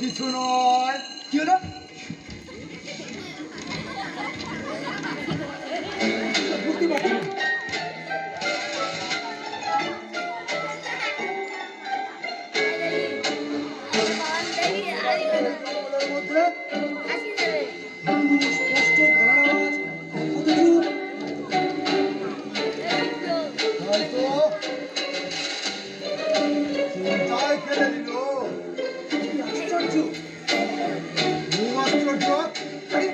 কিছু নয়। কি হলো? বুঝতে পারছি না। জঙ্গলের মধ্যে স্পষ্ট গলার আওয়াজ, অথচ হয়তো চিন্তায় ফেলে দিল। আশ্চর্য! আশ্চর্য! আরে,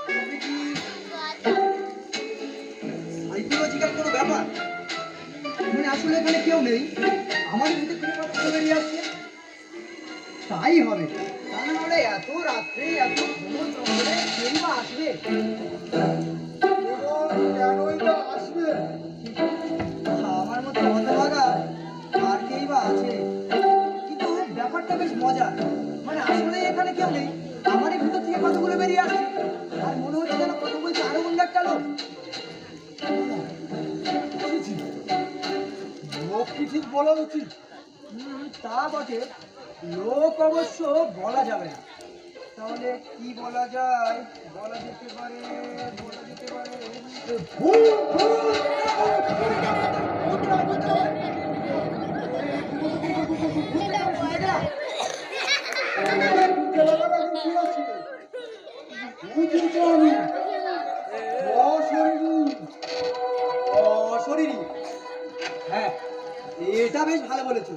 তবে কি সাইকোলজিক্যাল কোনো ব্যাপার? মানে আসলে এখানে কেউ নেই, আমার ভিতর থেকে কথা বলে বেরিয়ে আসছে। তাই হবে, তা না হলে এত রাত্রে এত ঘন জঙ্গলে কেই বা আসবে? এবং কেনই বা আসবে? আমার মতো হতভাগা আর কেই বা আছে? কিন্তু ব্যাপারটা বেশ মজার। মানে আসলে এখানে কেউ নেই, আমারই ভিতর থেকে কথাগুলো বেরিয়ে আসছে। আর মনে হচ্ছে যেন কথা বলছে আরো অন্য একটা লোক। লোক কি ঠিক বলা উচিত? তা বটে, লোক অবশ্য বলা যাবে না। তাহলে কি বলা যায়? বলা যেতে পারে, বলা যেতে পারে ভূত! ভূত! অশরীরী। হ্যাঁ, এটা বেশ ভালো বলেছো।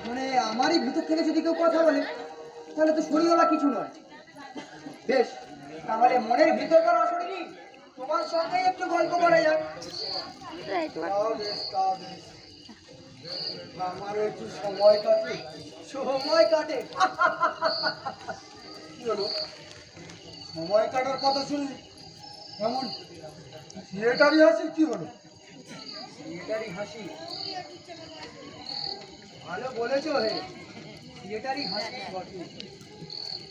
মানে আমারই ভিতর থেকে যদি কেউ কথা বলে তাহলে তো শরীরওয়ালা কিছু নয়। বেশ, তাহলে মনের ভিতরকার অশরীরী তোমার সঙ্গে একটু গল্প করা যাক। আমার একটু সময় কাটে। সময় কাটে? কি হলো? সময় কাটার কথা শুনি এমন থিয়েটারই হাসি কি হলো? থিয়েটারি হাসি? ভালো বলেছো হে, থিয়েটারি হাসি বটে।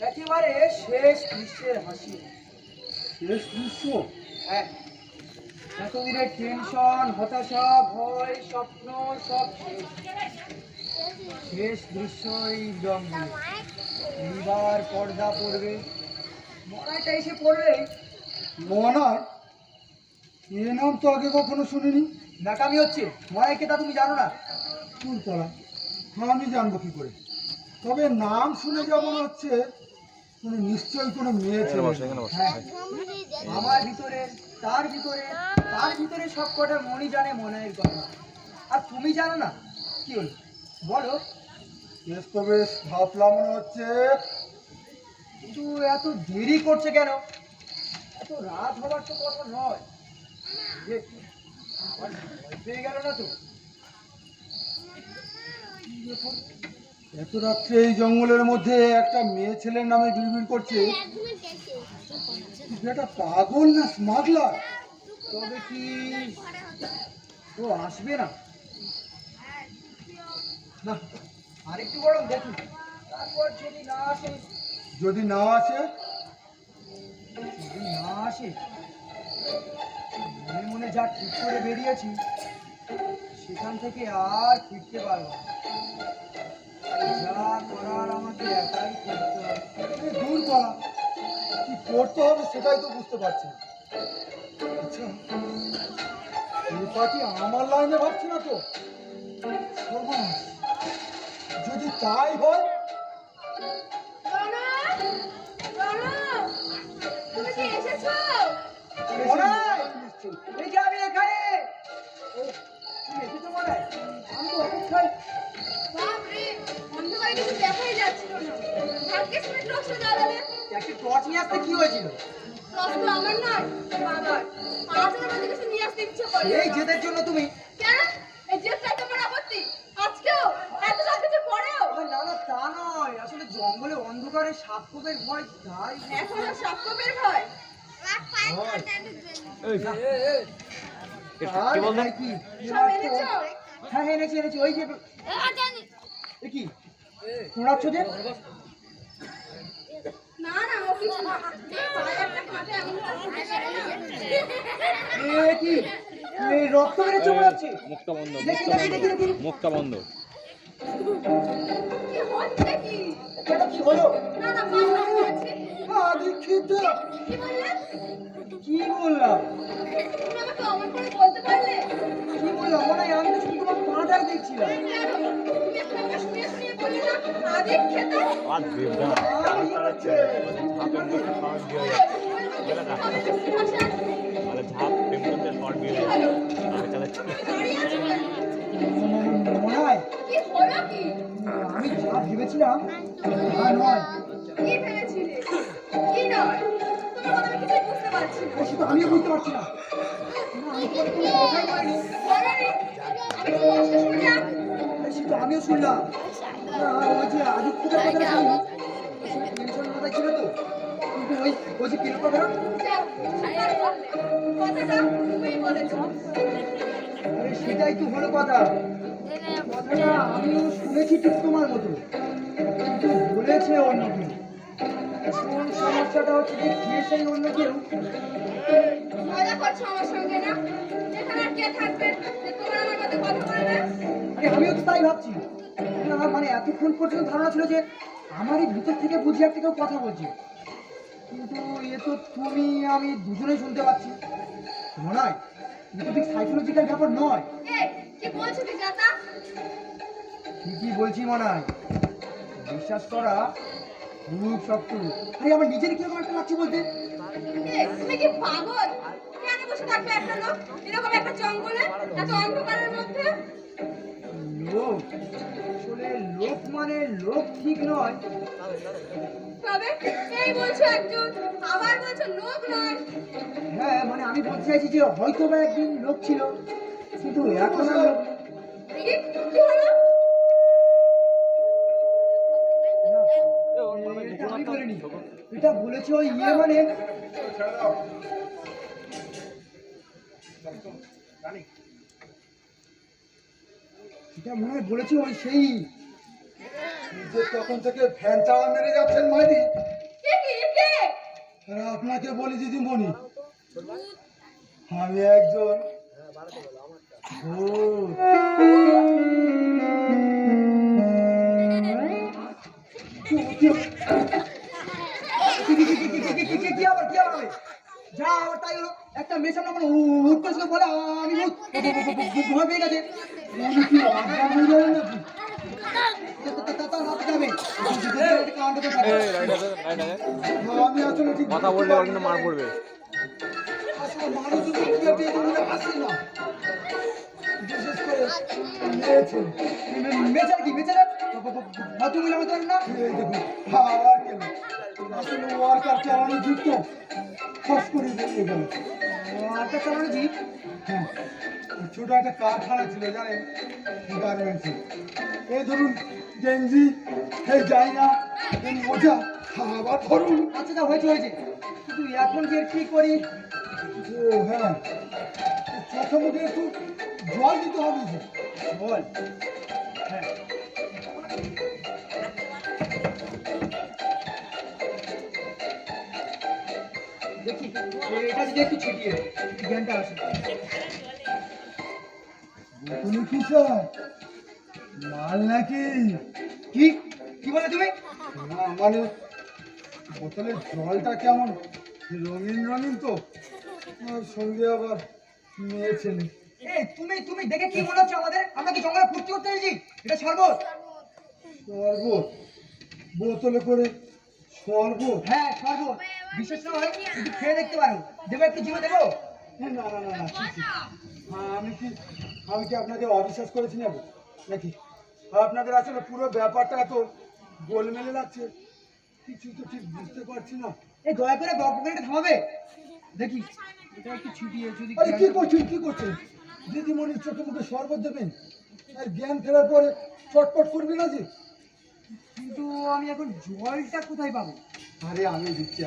একেবারে শেষ দৃশ্যের হাসি। শেষ দৃশ্য? হ্যাঁ, এতদিনের টেনশন, হতাশা, ভয়, স্বপ্ন সব শেষ। শেষ দৃশ্য এই জঙ্গলে। এইবার পর্দা পড়বে, মরাটা এসে পড়বে। মনার এ নাম তো আগে কখনো শুনিনি। নাকামি হচ্ছে, মরাই কে তা তুমি জানো না? চুল করা আমি জানবো কি করে? তবে নাম শুনে যা মনে হচ্ছে কোনো নিশ্চয়ই কোনো মেয়ে ছিল। হ্যাঁ, আমার ভিতরে, তার ভিতরে, তার ভিতরে সব কটা মনই জানে মনের কথা। আর তুমি জানো না? কি হলো বলো? বেশ তো বেশ ভাবলা মনে হচ্ছে। কিন্তু এত দেরি করছে কেন? এত রাত হবার তো কথা নয়। যে আমার ভয় পেয়ে গেল না তো? এত রাত্রে এই জঙ্গলের মধ্যে একটা মেয়ে ছেলের নামে বিড়বিড় করছে। এটা পাগল না স্মাগলার? তবে কি ও আসবে না? না, আরেকটু বরং দেখি, তারপর যদি না আসে। যদি না আসে? যদি না আসে, মনে মনে যা ঠিক করে বেরিয়েছি সেখান থেকে আর ফিরতে পারবো না। যা করার আমাকে একাই করতে হবে। দূর করা কি করতে হবে সেটাই তো বুঝতে পারছি না। আচ্ছা, এই পার্টি আমার লাইনে ভাবছি না তো? সর্বনাশ, যদি তাই হয়? এই যে আমি এখানে। ও, তুমি এসেছো মনে হয়? আমি তো অপেক্ষায়। একটা টর্চ নিয়ে আসতে কি হয়েছিল? এই জেদের জন্য তুমি? না না, তা নয়, আসলে জঙ্গলে অন্ধকারে সাপখোপের ভয়, তাই। আর ভাই কি? হ্যাঁ হ্যাঁ, এনেছি এনেছি। ওই যে এ কি শোনাচ্ছ যে? না না, ও কিছু না এই পায়ে একটা কাঁটা এমন এ কি এই রক্ত বেরোচ্ছে মনে হচ্ছে। মুখটা বন্ধ, দেখি, মুখটা দেখি, বন্ধ, দেখি, দেখি। মুখটা বন্ধ। কি হচ্ছে কি এটা কি হলো? না না পাগল হয়েছে দীক্ষিত কি বললেন কি বললাম? তুমি আমাকে অমন করে বলতে পারলে কি বললাম? মনে হয় আমি তো শুধু তোমার পাটাই দেখছিলাম। তুমি একটা আমাকে শুনিয়ে শুনিয়ে বললে না আদিক খেতা আর দেবদা কি হচ্ছে? ঝাঁপ এমনি শর্ট দিয়ে বলে না আরে ঝাঁপ এমনি শর্ট দিয়ে আগে চালাচ্ছি দাঁড়িয়ে আছো কেন? মনে হয় কি হলো কি আমি যা ভেবেছিলাম তা নয়। কি ভেবেছিলে কি নয় তোমার কথা আমি কিছুই বুঝতে পারছি না সেটা আমিও বুঝতে পারছি না। না, আমি তোমার কোনো কথাই বলিনি। বলনি আমি স্পষ্ট শুনলাম সেটা আমিও শুনলাম। না, ওই যে আদিত্যটার কথাটা শুনি টেনশন মাথায় ছিল তো, কিন্তু ওই যে কিরকম বেরো যাও, আর বললে। কথাটা তুমিই বলেছো আরে সেটাই তো হলো কথা। কথাটা আমিও শুনেছি ঠিক তোমার মতো, কিন্তু বলেছে অন্য কেউ। এখন সমস্যাটা হচ্ছে যে কে সেই অন্য কেউ। মজা করছো আমার সঙ্গে না এখানে আর কে থাকবে যে তোমার আমার মধ্যে কথা বলবে আরে আমিও তো তাই ভাবছি। না মানে এতক্ষণ পর্যন্ত ধারণা ছিল যে আমারই ভিতর থেকে বুঝি একটা কেউ কথা বলছে, কিন্তু এ তো তুমি আমি দুজনেই শুনতে পাচ্ছি। মনে হয় এটা ঠিক সাইকোলজিক্যাল ব্যাপার নয়। এই কি বলছো তুই জাতা ঠিকই বলছি মনে হয়, বিশ্বাস করা খুব শক্ত। আরে আমার নিজের কিরকম একটা লাগছে বলতে। এই তুমি কি পাগল কেন বসে থাকবে একটা লোক এরকম একটা জঙ্গলে এত অন্ধকারের মধ্যে লোক আসলে লোক মানে লোক ঠিক নয়। তবে এই বলছো একজন আবার বলছো লোক নয় হ্যাঁ মানে আমি বলতে চাইছি যে হয়তো বা একদিন লোক ছিল, কিন্তু এখন আর লোক নেই। কি কি হলো না, এটা আমি বলিনি, এটা বলেছে ওই ইয়ে মানে এটা মনে হয় বলেছে ওই সেই যে তখন থেকে ফ্যান চাওয়া মেরে যাচ্ছেন মাইরি। কে কি কে আর আপনাকে বলি দিদিমণি, আমি একজন ভূত। কি আবার হবে? যা আবার তাই হলো, একটা মেয়ে সামনে আমার উত্তর সঙ্গে বলে আমি ভয় পেয়ে গেছে। আমি কি আজ্ঞা হয়ে যাবে নাকি? আমি আসলে ঠিক কথা বললে ওর কিন্তু মার পড়বে। আসলে মানুষের মুখে দিয়ে মনে আসি না, বিশেষ করে মেয়েছে। মেয়েছাড়া কি মেয়েছাড়া তুমি আমাকে না এই দেখুন, আর কেন আসলে ওয়ার্কার চালানো যুক্ত খস করে বেরিয়ে গেল। একটা চালানো জি। হ্যাঁ, ছোট একটা কারখানা ছিল জানেন, গার্মেন্টসে। এই ধরুন গেঞ্জি, এই জায়গা, এই মোজা, আবার ধরুন। আচ্ছা যা হয়েছে হয়েছে, কিন্তু এখন যে কি করি? ও হ্যাঁ, চোখে মুখে একটু জল দিতে হবে যে। বল। হ্যাঁ দেখি এটা যদি একটু ছিটিয়ে জ্ঞানটা আসে। তুমি কি স্যার মাল নাকি? কি কি বলে তুমি? না মানে বোতলের জলটা কেমন রঙিন রঙিন তো, আর সঙ্গে আবার মেয়ে ছেলে। এই তুমি তুমি দেখে কি মনে হচ্ছে আমাদের? আমরা কি জঙ্গলে ফুর্তি করতে এসেছি? এটা শরবত। শরবত বোতলে করে শরবত? হ্যাঁ শরবত, বিশেষ নয়, একটু খেয়ে দেখতে পারো। দেবো একটু জিভে দেবো? না না না না ঠিক ঠিক। হ্যাঁ আমি কি আপনাকে অবিশ্বাস করেছি নাকি নাকি আপনাদের আসলে পুরো ব্যাপারটা এত গোলমেলে লাগছে, কিছু তো ঠিক বুঝতে পারছি না। এই দয়া করে বকবকানিটা থামাবে? দেখি এটা একটু ছিটিয়ে যদি আরে কি করছেন কি করছেন? দিদিমণির চোখে মুখে শরবত দেবেন আর জ্ঞান ফেরার পরে চটপট করবে না যে? কিন্তু আমি এখন জলটা কোথায় পাবো? আরে আমি দিচ্ছি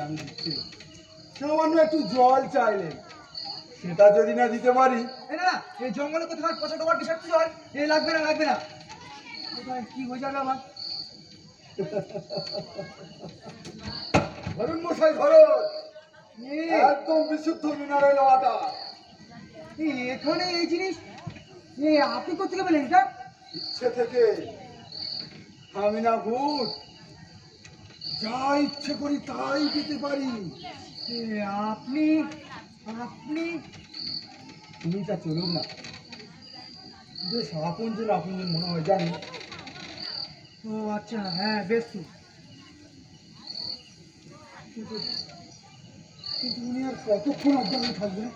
সামান্য একটু জল চাইলেন, সেটা যদি না দিতে পারি। এই না না, এই জঙ্গলে কোথাও পচা ডোবার বিষাক্ত জল এ লাগবে না লাগবে না। কোথায় কি হয়ে যাবে আমার? ধরুন মশাই ধরুন, এ, একদম বিশুদ্ধ মিনারেল ওয়াটার। এখানে এই জিনিস আপনি কোথেকে পেলেন এটা? ইচ্ছে থেকে। আমি না ভূত, যা ইচ্ছে করি তাই পেতে পারি। এ, আপনি আপনি তুমি তা চলুন না, বেশ আপনজন আপনজন মনে হয় জানি। ও আচ্ছা, হ্যাঁ বেশ তো। কিন্তু কিন্তু উনি আর কতক্ষণ অজ্ঞান থাকবেন?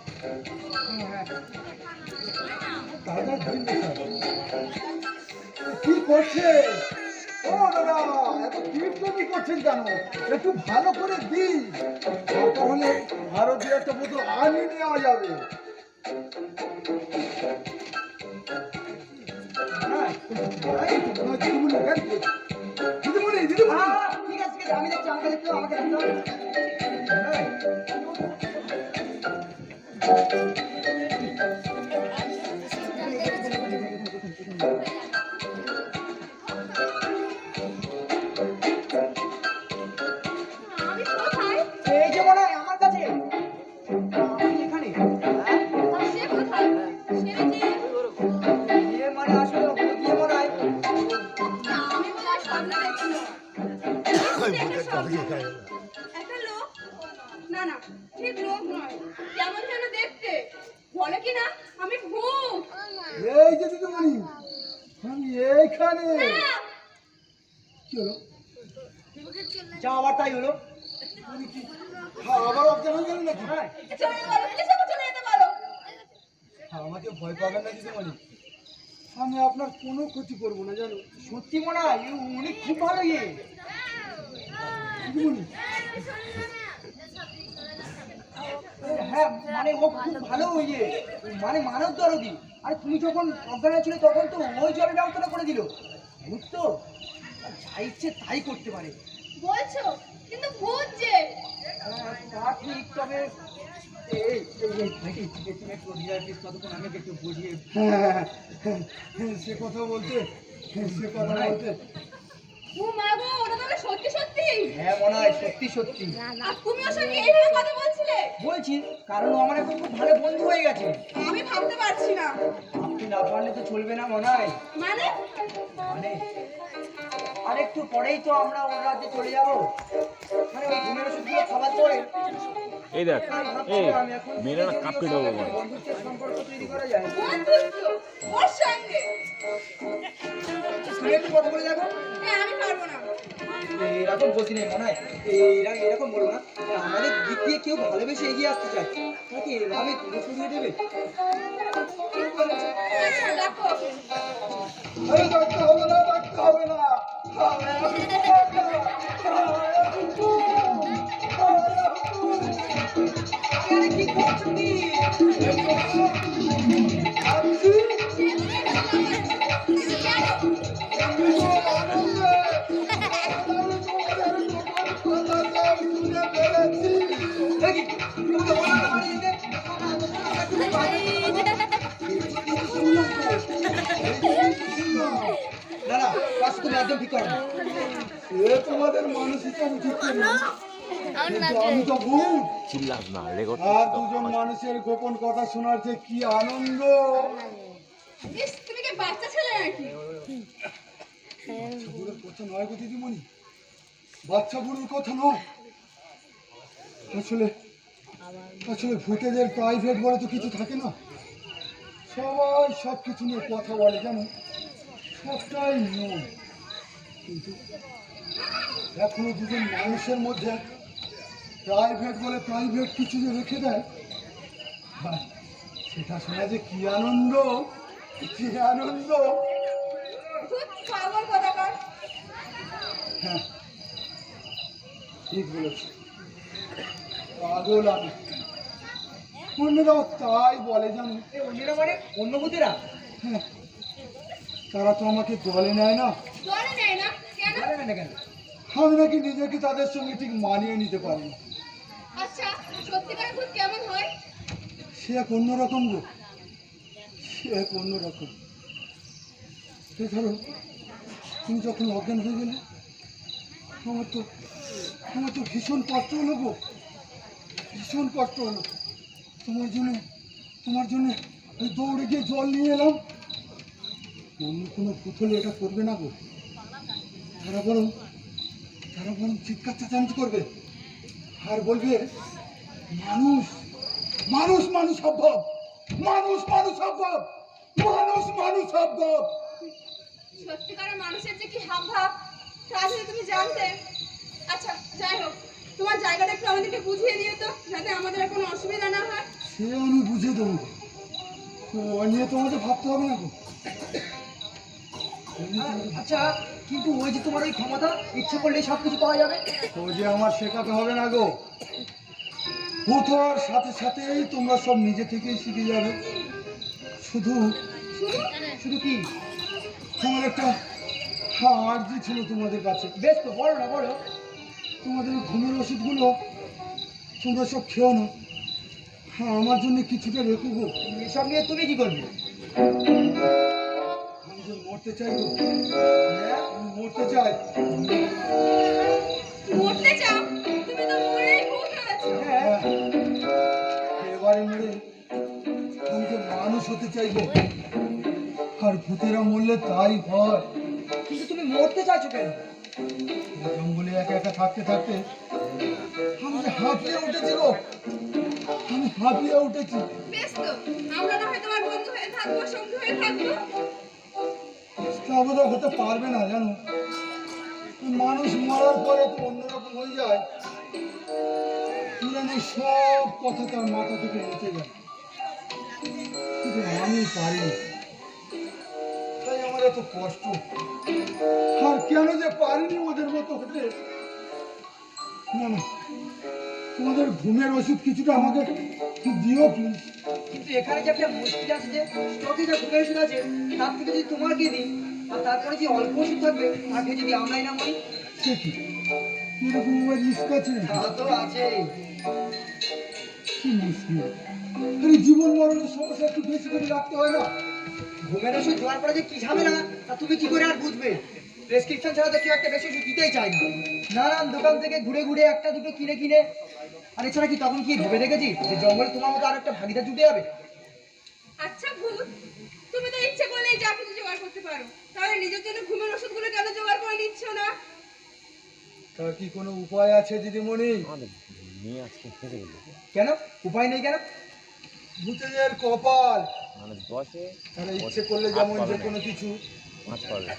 হ্যাঁ, দাদা দিন কি করছে? ও দাদা, এত বিপ্লবী করছেন কেন? একটু ভালো করে দিন, দরকার হলে আরো দু একটা বোতল আনি নেওয়া যাবে। হ্যাঁ, এই তো মনে হয় দিদিমণি জ্ঞান দিয়েছে। দিদিমণি, দিদিমণি। ঠিক আছে ঠিক আছে, আমি দেখছি, আমাকে দেখতে হবে, আমাকে দেখতে হবে। হ্যাঁ। আমি কোথায়? এই যে মনে হয় আমার কাছে। আপনি এখানে? আর সে কোথায়? সে যে ইয়ে মানে আসলে ওখানে গিয়ে মনে হয় আমি মনে হয় স্বপ্ন দেখছিলাম। একটা স্বপ্ন। একটা লোক, না না ঠিক লোক নয়, কেমন যেন দেখতে, বলে কি না আমি ভূত। এই যে দিদিমণি, আমি এইখানে। না, কি হলো? যা আবার তাই হলো। আবার অজ্ঞান হয়ে গেল নাকি? হ্যাঁ, চলে যেতে বলো, প্লিজ আমাকে চলে যেতে বলো। আমাকে ভয় পাবেন না দিদিমণি, আমি আপনার কোনো ক্ষতি করবো না জানো। সত্যি মনে হয় উনি খুব ভালো ইয়ে। দিদিমণি, হ্যাঁ মানে ও খুব ভালো ইয়ে, মানে মানব দরদি। আর তুমি যখন অজ্ঞান ছিল তখন তো ওই জলের ব্যবস্থা করে দিল। ভূত তো যা ইচ্ছে তাই করতে পারে। বলছো কিন্তু ভূত যে। হ্যাঁ, তা ঠিক, তবে তুমি একটু রিয়ার প্লিজ কতক্ষণ আমি একটু বুঝিয়ে। সে কথা বলতে, সে কথা বলতে। ও মা গো, ওটা তাহলে সত্যি সত্যি? হ্যাঁ মনে হয় সত্যি সত্যি আর তুমি ওর সঙ্গে এইভাবে কথা বলছিলে? বলছি, কারণ ও আমার এখন খুব ভালো বন্ধু হয়ে গেছে। আমি ভাবতে পারছি না। আপনি না পারলে তো চলবে না মনে হয়। মানে মানে আর একটু পরেই তো আমরা ওর রাতে চলে যাবো। মানে ওই ঘুমের ওষুধগুলো খাবার পরে এই দেখ, তাই ভাবছি এই আমি এখন মেয়েরা না কাঁপতে দেবো বল। বন্ধুত্বের সম্পর্ক তৈরি করা যায়। বন্ধুত্ব ওর সঙ্গে? তুমি একটু কথা বলে দেখো। আমি পারবো না। এরকম বলছি নেই মনে হয়, এরকম বলো না। আমাদের দিক দিয়ে কেউ ভালোবেসে এগিয়ে আসতে চায়, তাকে এভাবে দূরে সরিয়ে দেবে? ঠিক বলেছো। আচ্ছা দেখো, আরে ডাকতে হবে না, ডাকতে হবে না। আরে কি করছো কি? দেখি, তুমি তো বলো না বাড়ি যেতে। না না, কাজ তুমি একদম ঠিক করো না। তোমাদের মানসিক আমি ঠিক করি না। কিন্তু আমি তো ভূত। চিল্লাস না, রেকর্ড আর দুজন মানুষের গোপন কথা শোনার যে কি আনন্দ। ইস, তুমি কি বাচ্চা ছেলে নাকি? বুড়োর কথা নয় গো দিদিমণি, বাচ্চা বুড়োর কথা নয়। আসলে আসলে ভূতেদের প্রাইভেট বলে তো কিছু থাকে না। সবাই সব কিছু নিয়ে কথা বলে জানো, সবটাই নিয়ম। কিন্তু এখনো দুজন মানুষের মধ্যে প্রাইভেট বলে প্রাইভেট কিছু যে রেখে দেয়, হ্যাঁ, সেটা শোনা যে কি আনন্দ, কি আনন্দ। ভূত পাগল কোথাকার। হ্যাঁ, ঠিক বলেছি, পাগল আমি। অন্যরাও তাই বলে জানো। এ অন্যরা মানে অন্য ভূতেরা? হ্যাঁ, তারা তো আমাকে দলে নেয় না। দলে নেয় না কেন? জানে না কেন? আমি নাকি নিজেকে তাদের সঙ্গে ঠিক মানিয়ে নিতে পারি না। আচ্ছা, সত্যিকার ভূত কেমন হয়? সে এক অন্যরকম গো, সে এক অন্যরকম। এই ধরো, তুমি যখন অজ্ঞান হয়ে গেলে, আমার তো আমার তো ভীষণ কষ্ট হলো গো, ভীষণ কষ্ট হলো। তোমার জন্য ওই দৌড়ে গিয়ে জল নিয়ে এলাম। অন্য কোনো ভূত হলে এটা করবে না গো। তারা বরং চিৎকার চেঁচামেচি করবে আর বলবে মানুষ মানুষ মানুষ অভাব, মানুষ মানুষ অভাব, মানুষ মানুষ অভাব। সত্যিকারের মানুষের যে কি হাব ভাব তা যদি তুমি জানতে। আচ্ছা যাই হোক, তোমার জায়গাটা একটু আমাদেরকে বুঝিয়ে দিও তো, যাতে আমাদের আর কোনো অসুবিধা না হয়। সে আমি বুঝে দেবো গো। ও নিয়ে তোমাদের ভাবতে হবে না গো। আচ্ছা, কিন্তু ওই যে তোমার ওই ক্ষমতা, ইচ্ছে করলে সব কিছু পাওয়া যাবে। ও যে আমার শেখাতে হবে না গো। ভূত হওয়ার সাথে সাথেই তোমরা সব নিজে থেকেই শিখে যাবে। শুধু শুধু কি? তোমার একটা আর্জি ছিল তোমাদের কাছে। বেশ তো, বলো না, বলো। তোমাদের ঘুমের ওষুধগুলো তোমরা সব খেও না, হ্যাঁ আমার জন্য কিছুটা রেখো গো। এসব নিয়ে তুমি কি করবে? আমি যে মরতে চাই গো, হ্যাঁ আমি মরতে চাই। মরতে চাও? তুমি তো মরেই ভূত হয়েছো। হ্যাঁ এবারে মরে আমি যে মানুষ হতে চাইবো। আর ভূতেরা মরলে তাই হয়। কিন্তু তুমি মরতে চাইছো কেন? জঙ্গলে একা একা থাকতে থাকতে আমি যে হাঁপিয়ে উঠেছি গো, আমি হাঁপিয়ে উঠেছি। বেশ তো, আমরা না হয় তোমার বন্ধু হয়ে থাকবো, সঙ্গী হয়ে থাকবো। তা বোধহয় হতে পারবে না জানো, মানুষ মরার পরে তো অন্যরকম হয়ে যায়। জানি সব কথা তার মাথা থেকে মুছে যায়, কিন্তু আমি পারি না। তাই আমার এত কষ্ট। আর কেন যে পারিনি ওদের মতো হতে। না না, তোমাদের ঘুমের ওষুধ কিছুটা আমাকে দিও প্লিজ। কিন্তু এখানে যে একটা মুশকিল আছে, যে স্টকে যে ঘুমের ওষুধ আছে তার থেকে যদি তোমাকে দিই, আর তারপরে যে অল্প ওষুধ থাকবে আগে যদি আমরাই না মরি। সে কি এরকম আমার রিস্ক আছে? তা তো আছে। কি মুশকিল! আরে জীবন মরণের সমস্যা একটু বেশি করে রাখতে হয় না? ঘুমের ওষুধ দেওয়ার পরে যে কি ঝামেলা, তা তুমি কি করে আর বুঝবে? প্রেসক্রিপশন ছাড়া তো কেউ একটা বেশি ওষুধ দিতেই চায় না। নানান দোকান থেকে ঘুরে ঘুরে একটা দুটো কিনে আর এছাড়া কি তখন কি ভেবে দেখেছি যে জঙ্গলে তোমার মতো আর একটা ভাগিদার জুটে যাবে? আচ্ছা ভূত, তুমি তো ইচ্ছে করলেই যা কিছু জোগাড় করতে পারো, তাহলে নিজের জন্য ঘুমের ওষুধগুলো কেন জোগাড় করে নিচ্ছ না? তার কি কোনো উপায় আছে দিদিমণি? আমাদের নিয়ে আজকে ফেসে গেল কেন উপায় নেই কেন? ভূতেদের কপাল, মানে দশে তারা ইচ্ছে করলে যেমন যে কোনো কিছু মাছ পাবে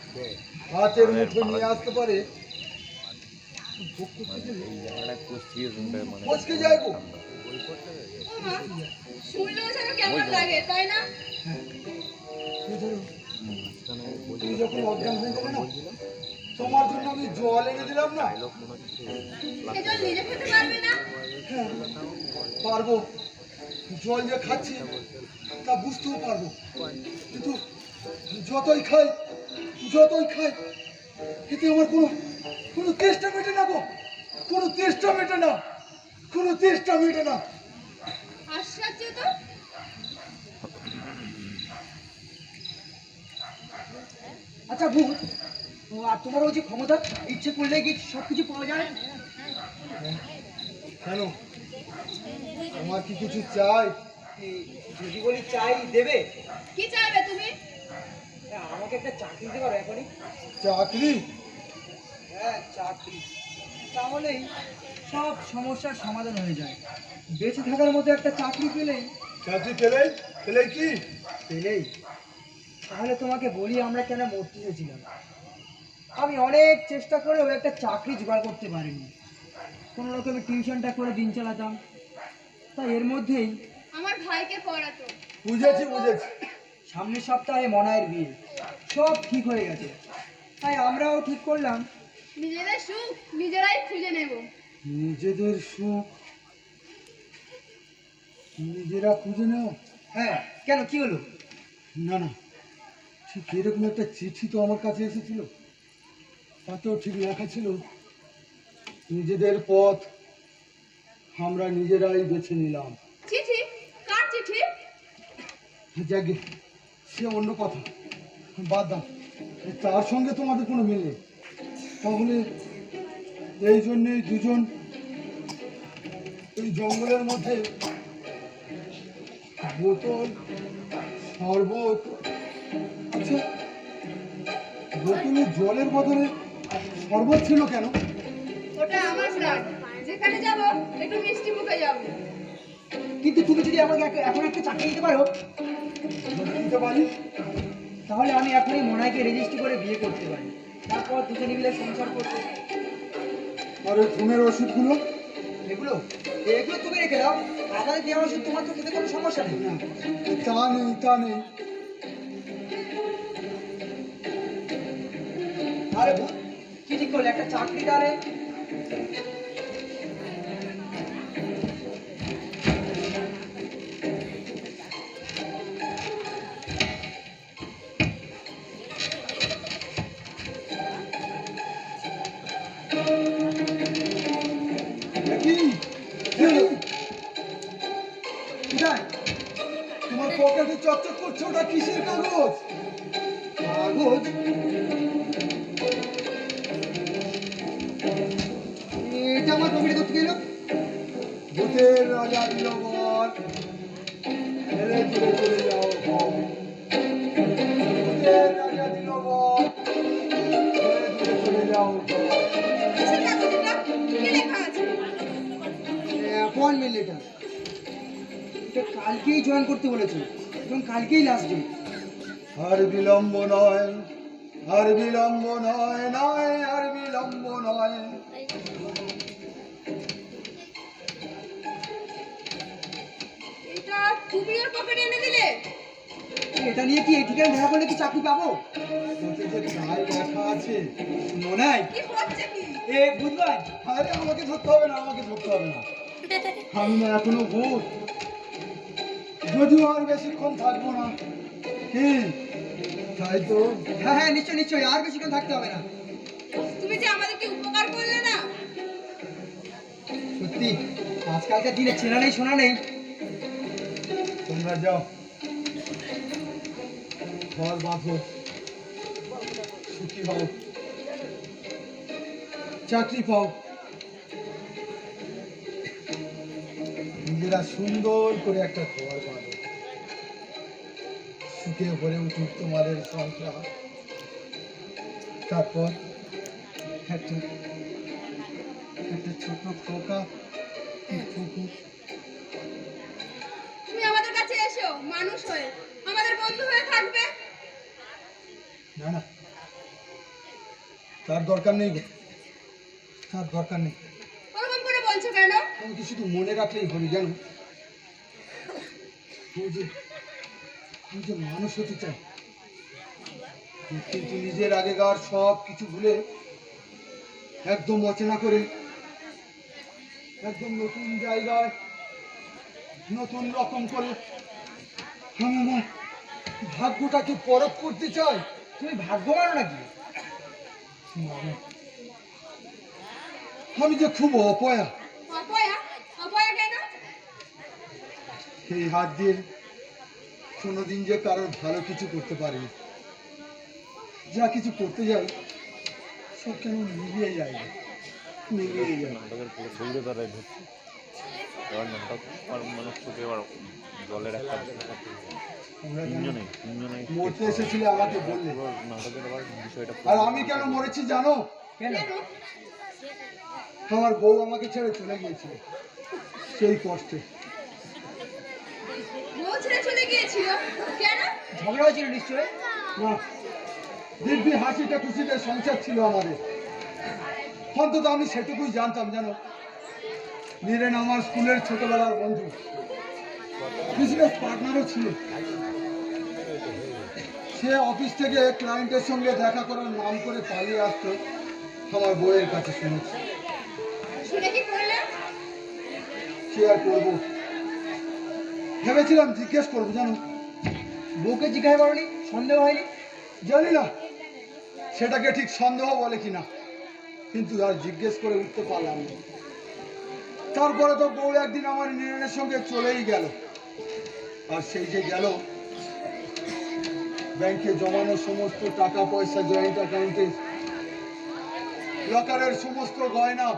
হাতের মুঠো নিয়ে আসতে পারে। মানে এই জায়গাটা কুস্তি মানে ফসকে যায় গো। ওমা, শুনলেও যেন কেমন লাগে, তাই না? এই ধরো, মাঝখানে তুমি যখন অজ্ঞান হয়ে গেলে না, তোমার জন্য আমি জল এনে দিলাম না। সে জল নিজে খেতে পারবে না? হ্যাঁ পারবো, জল যে খাচ্ছি তা বুঝতেও পারবো, কিন্তু যতই খাই এতে আমার কোনো চেষ্টা মেটে না গো, কোনো চেষ্টা মেটে না। আশ্চর্য তো। আচ্ছা ভূত, আর তোমার ওই যে ক্ষমতা, ইচ্ছে করলে কি সব কিছু পাওয়া যায়? কেন, আমার কি কিছু চাই? যদি বলি চাই, দেবে? কি চাইবে তুমি? আমাকে একটা চাকরি দিতে পারো এখনই? চাকরি? হ্যাঁ চাকরি, তাহলেই সব সমস্যার সমাধান হয়ে যায়। বেঁচে থাকার মতো একটা চাকরি পেলেই কি পেলেই তাহলে তোমাকে বলি আমরা কেন মরতে চেয়েছিলাম। আমি অনেক চেষ্টা করেও একটা চাকরি জোগাড় করতে পারিনি। কোনো রকমের টিউশনটা করে দিন চালাতাম, তাই এর মধ্যেই আমার ভাইকে পড়াতো। বুঝেছি সামনের সপ্তাহে মনায়ের বিয়ে, সব ঠিক হয়ে গেছে। তাই আমরাও ঠিক করলাম নিজেদের সুখ নিজেরাই খুঁজে নেব। নিজেদের সুখ নিজেরা খুঁজে নাও? হ্যাঁ, কেন কি হলো? না না, ঠিক এরকম একটা চিঠি তো আমার কাছে এসেছিল, তাতেও ঠিক লেখা ছিল নিজেদের পথ আমরা নিজেরাই বেছে নিলাম। চিঠি? কার চিঠি? যাকে সে অন্য কথা, বাদ দাও, তার সঙ্গে তোমাদের কোনো মিল নেই। এই জন্যই দুজন এই জঙ্গলের মধ্যে বোতল শরবত, আচ্ছা বোতলে জলের বদলে শরবত ছিল কেন? ওটা আমার প্ল্যান। যেখানে যাব একটু মিষ্টি মুখে যাব। কিন্তু তুমি যদি আমাকে এখন একটা চাকরি দিতে পারো, যদি দিতে পারি তাহলে আমি এখনই মনাইকে রেজিস্ট্রি করে বিয়ে করতে পারি। তারপর দুজনে মিলে সংসার করবো। আর ওই ঘুমের ওষুধগুলো এগুলো এগুলো তুমি রেখে দাও। আমাদের দেওয়া ওষুধ তোমার তো খেতে কোনো সমস্যা নেই। না, তা নেই তা নেই। আরে ভূত, কি ঠিক করলে? একটা চাকরি দাঁড়ে। কি কি হলো? কোথায়? তোমার পকেটে চকচক করছে, ওটা কিসের কাগজ? কাগজ? এটা আমার পকেটে করতে গেল। ভূতের রাজা দিল বর, হেলে দূরে চলে যাও বর। ভূতের রাজা দিল বর, হেলে দূরে চলে যাও বর। কিসের কাগজ এটা? কি লেখা আছে? Appointment letter. এটা কালকেই জয়েন করতে বলেছে এবং কালকেই লাস্ট ডেট। আর বিলম্ব নয়, আর বিলম্ব নয়, নয় আর বিলম্ব নয়। এটা তুমি ওর পকেটে এনে দিলে? এটা নিয়ে কি এই ঠিকানা দেখা করলে কি চাকরি পাবো? ওতে যে গায়ে লেখা আছে মনাই। কি হচ্ছে কি? এ বুঝবাই। আরে আমাকে ধরতে হবে না, আমাকে ধরতে হবে না। আমি না এখনো ভূত, যদিও আর বেশিক্ষণ থাকবো না। কি তাই তো? হ্যাঁ হ্যাঁ, নিশ্চয়ই নিশ্চয়ই, আর বেশিক্ষণ থাকতে হবে না। তুমি যে আমাদেরকে উপকার করলে না। সত্যি আজকালকার দিনে চেনা নেই শোনা নেই। তোমরা যাও, ঘর বাঁধো, সুখী হও, চাকরি পাও, নিজেরা সুন্দর করে একটা ঘর বাঁধো, সুখে ভরে উঠুক তোমাদের সংসার। তারপর একটা একটা ছোট খোকা পুকুর। তুমি আমাদের কাছে এসো, মানুষ হয়ে আমাদের বন্ধু হয়ে থাকবে। না না, তার দরকার নেই গো, তার দরকার নেই। ওরকম করে বলছো কেন? আমাকে শুধু মনে রাখলেই হবে, জানো আমি যে মানুষ হতে চাই, কিন্তু নিজের আগেকার সব কিছু ভুলে একদম অচেনা করে একদম নতুন জায়গায় নতুন রকম করে আমি আমার ভাগ্যটাকে পরখ করতে চাই। তুমি ভাগ্য মানো নাকি? আমি যে খুব অপয়া, অপয়া? অপয়া কেন? এই হাত দিয়ে কোনোদিন যে কারোর ভালো কিছু করতে পারিনি। যা কিছু করতে যাই সব কেন মিলিয়ে যায়, মিলিয়ে যায়। নাটকের পুরো দৌড়ে দাঁড়ায় ঢুকছে। এবার নাটক আর মানুষ ছুটে এবার জলের একটা আমরা কেন তিনজনেই মরতে এসেছিলে আমাকে বললে, পুরো নাটকের আবার বিষয়টা আর আমি কেন মরেছি জানো? কেন? আমার বউ আমাকে ছেড়ে চলে গিয়েছিল, সেই কষ্টে। বউ ছেড়ে চলে গিয়েছিল কেন? ঝগড়া হয়েছিল নিশ্চয়ই। না, দিব্যি হাসিটা খুশিতে সংসার ছিল আমাদের। অন্তত আমি সেটুকুই জানতাম, জানো নীরেন আমার স্কুলের ছোটবেলার বন্ধু, বিজনেস পার্টনারও ছিল। সে অফিস থেকে ক্লায়েন্টের সঙ্গে দেখা করার নাম করে পালিয়ে আসতো আমার বউয়ের কাছে, শুনেছি। শুনে কি করলে? কি আর করবো, ভেবেছিলাম জিজ্ঞেস করবো, জানো বউকে জিজ্ঞাসা করনি? সন্দেহ হয়নি? জানি না সেটাকে ঠিক সন্দেহ বলে কিনা, কিন্তু আর জিজ্ঞেস করে উঠতে পারলাম না। তারপরে তো বউ একদিন আমার নীরেনের সঙ্গে চলেই গেল, আর সেই যে গেল, ব্যাংকে জমানো সমস্ত টাকা পয়সা জয়েন্ট অ্যাকাউন্টে লকারের সমস্ত গয়না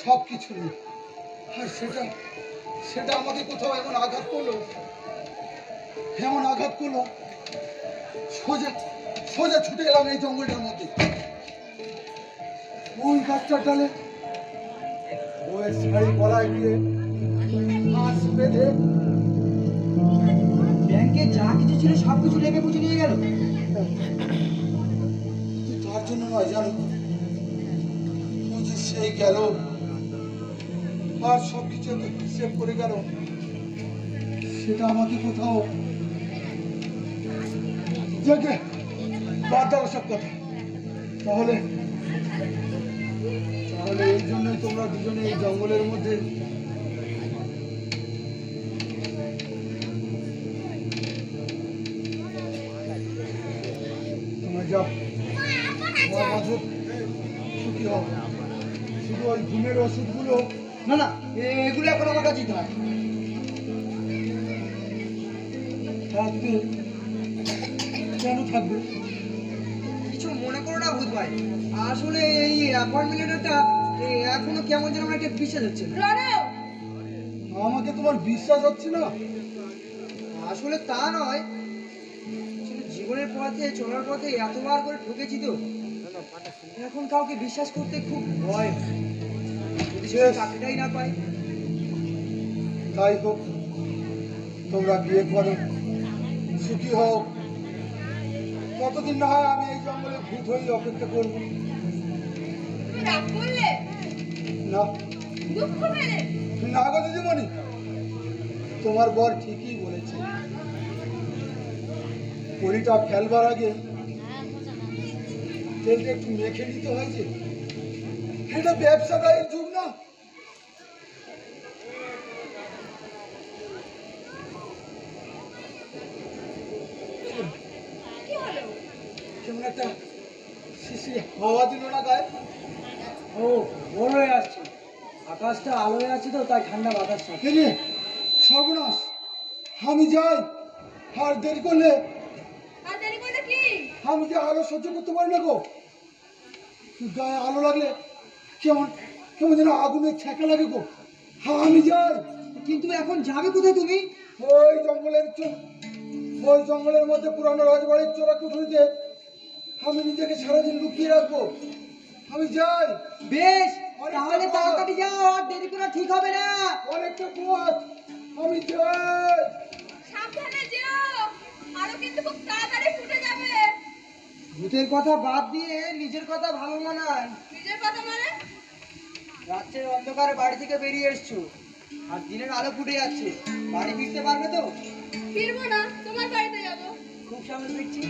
সব কিছু নেই। আর সেটা সেটা আমাকে কোথাও এমন আঘাত করলো, সোজা সোজা ছুটে এলাম এই জঙ্গলটার মধ্যে। ওই গাছটার ডালে বউয়ের শাড়ি গলায় দিয়ে মাছ বেঁধে ব্যাংকে যা কিছু ছিল সব কিছু লেগে বুঝে নিয়ে গেল। তার জন্য নয় জানো, ওই যে সেই গেল আর সব কিছু সেভ করে গেল, সেটা আমাকে কোথাও যাকে বাদ দাও সব কথা। তাহলে তাহলে এই জন্যই তোমরা দুজনে এই জঙ্গলের মধ্যে তোমরা যাও, তোমার মাঝে সুখী হও। শুধু ওই ঘুমের ওষুধগুলো না না, এগুলো এখন আমার কাছেই থাক। থাকবে, কেন থাকবে? কিছু মনে করো না ভূত ভাই, আসলে এই অ্যাপয়েন্টমেন্টটা এখনো কেমন যেন আমার একটা বিশ্বাস হচ্ছে না। রণও আমাকে তোমার বিশ্বাস হচ্ছে না? আসলে তা নয়, আসলে জীবনের পথে চলার পথে এতবার করে ঠকেছি তো এখন কাউকে বিশ্বাস করতে খুব ভয় হয়। যদি সে চাকরিটাই না পায়। তাই হোক, তোমরা বিয়ে করো, সুখী হও। কতদিন না হয় আমি এই জঙ্গলে ভূত হয়ে অপেক্ষা করবো। তুমি রাগ করলে, না দুঃখ পেলে। না গো দিদিমণি, তোমার বর ঠিকই বলেছে। পরিটা ফেলবার আগে তেলটা একটু মেখে নিতে হয় যে, এটা ব্যবসাদারির যুগ না। কি হলো? কেমন একটা শিশির হাওয়া দিল না গায়ে। ও ভোর হয়ে আসছে, আকাশটা আলো হয়ে আছে তো তাই ঠান্ডা বাতাস থাকে। কে রে, সর্বনাশ! আমি যাই, আর দেরি করলে আর দেরি করলে কি? আমি যে আলো সহ্য করতে পারি না গো। গায়ে আলো লাগলে কেমন কেমন যেন আগুনের ছ্যাঁকা লাগে গো। আমি যাই। কিন্তু এখন যাবে কোথায় তুমি? ওই জঙ্গলের মধ্যে পুরানো রাজবাড়ির চোরা কুঠুরিতে আমি নিজেকে সারাদিন লুকিয়ে রাখবো। আমি যাই। বেশ, তাহলে তাড়াতাড়ি যাও, আর দেরি করা ঠিক হবে না। অনেকটা পথ, আমি যাই। সাবধানে যেও, আরো কিন্তু খুব তাড়াতাড়ি ফুটে যাবে। ভূতের কথা বাদ দিয়ে নিজের কথা ভালো মানায়। নিজের কথা মানে? রাত্রের অন্ধকারে বাড়ি থেকে বেরিয়ে এসছো, আর দিনের আলো ফুটে যাচ্ছে, বাড়ি ফিরতে পারবে তো? ফিরবো না, তোমার বাড়িতে যাবো। খুব সামনে ফিরছি।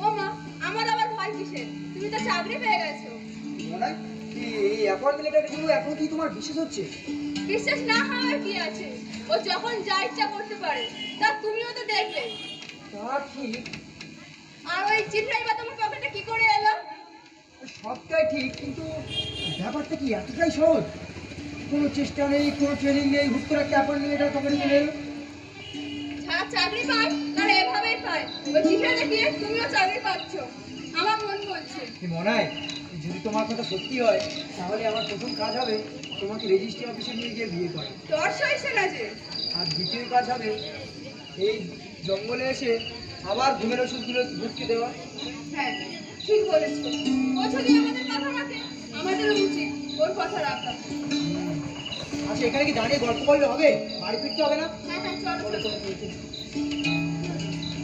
ও মা, আমার আবার ভয় কিসের? তুমি তো চাকরি পেয়ে গেছো। মনে হয় কি এই অ্যাপয়েন্টমেন্টগুলো এখন কি তোমার বিশেষ হচ্ছে? বিশ্বাস না হওয়ার কি আছে? ও যখন যা ইচ্ছা করতে পারে, তা তুমিও তো দেখলে। তা ঠিক, আর ওই চিঠিটাই বা তোমার পকেটে কি করে এলো? সবটাই ঠিক, কিন্তু ব্যাপারটা কি এতটাই সহজ? কোনো চেষ্টা নেই, কোনো ট্রেনিং নেই, হুট করে একটা অ্যাপয়েন্টমেন্ট এটা পকেটে চলে এলো। যারা চাকরি পায় তারা এভাবেই পায়। ওই চিঠিটা দেখিয়ে তুমিও চাকরি পাচ্ছ, আমার মন বলছে। কি মনে হয় যদি তোমার কথা সত্যি হয় তাহলে আমার প্রথম কাজ হবে তোমাকে রেজিস্ট্রি অফিসে নিয়ে গিয়ে বিয়ে করা, তোর সইছে না যে। আর দ্বিতীয় কাজ হবে এই জঙ্গলে এসে আবার ঘুমের ওষুধগুলো ভুটকে দেওয়া। হ্যাঁ, ঠিক বলেছো। ও যদি আমাদের কথা রাখে, আমাদেরও উচিত ওর কথা রাখা। আচ্ছা, এখানে কি দাঁড়িয়ে গল্প করলে হবে? বাড়ি ফিরতে হবে না? হ্যাঁ হ্যাঁ, চলো চলো।